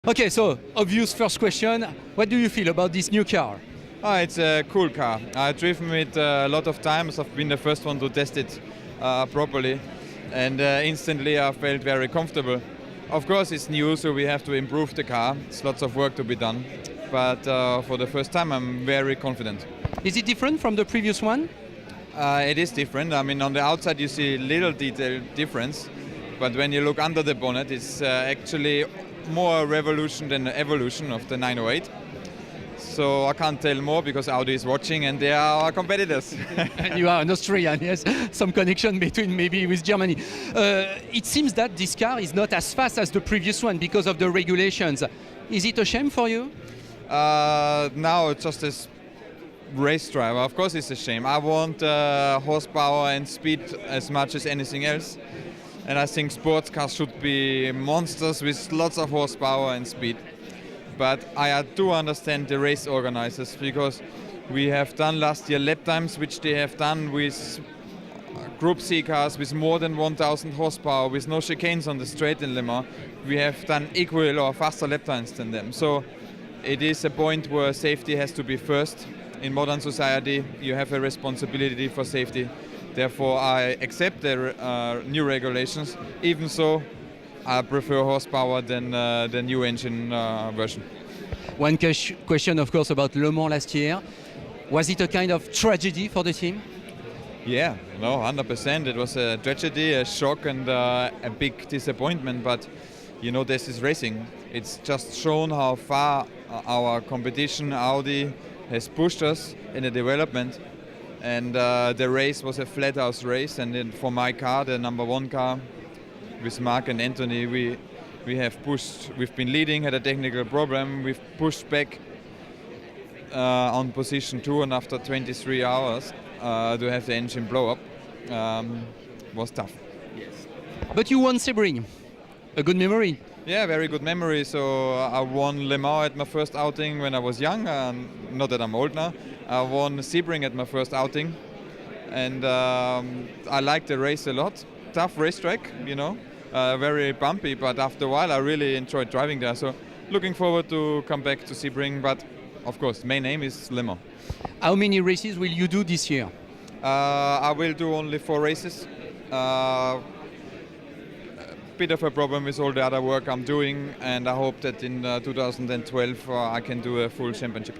Okay, so obvious first question. What do you feel about this new car? It's a cool car. I've driven it a lot of times. I've been the first one to test it properly, and instantly I felt very comfortable. Of course, it's new, so we have to improve the car. It's lots of work to be done, but for the first time, I'm very confident. Is it different from the previous one? It is different. I mean, on the outside you see little detail difference, but when you look under the bonnet, it's actually more a revolution than an evolution of the 908. So I can't tell more because Audi is watching and they are our competitors. And you are an Austrian, yes? Some connection between maybe with Germany. It seems that this car is not as fast as the previous one because of the regulations. Is it a shame for you? Now it's just a race driver. Of course it's a shame. I want horsepower and speed as much as anything else. And I think sports cars should be monsters with lots of horsepower and speed. But I do understand the race organizers, because we have done last year lap times which they have done with Group C cars with more than 1,000 horsepower, with no chicanes on the straight in Le Mans. We have done equal or faster lap times than them. So it is a point where safety has to be first. In modern society, you have a responsibility for safety. Therefore, I accept the new regulations. Even so, I prefer horsepower than the new engine version. One question, of course, about Le Mans last year. Was it a kind of tragedy for the team? Yeah, no, 100%. It was a tragedy, a shock, and a big disappointment. But you know, this is racing. It's just shown how far our competition, Audi, has pushed us in the development. And the race was a flat house race, and then for my car, the number one car, with Mark and Anthony, we have pushed. We've been leading, had a technical problem. We've pushed back on position 2, and after 23 hours to have the engine blow up was tough. Yes. But you won Sebring. A good memory. Yeah, very good memory. So I won Le Mans at my first outing when I was young. Not that I'm old now. I won Sebring at my first outing, and I liked the race a lot. Tough racetrack, you know, very bumpy. But after a while, I really enjoyed driving there. So looking forward to come back to Sebring. But of course, main aim is Le Mans. How many races will you do this year? I will do only 4 races. Bit of a problem with all the other work I'm doing, and I hope that in 2012 I can do a full championship.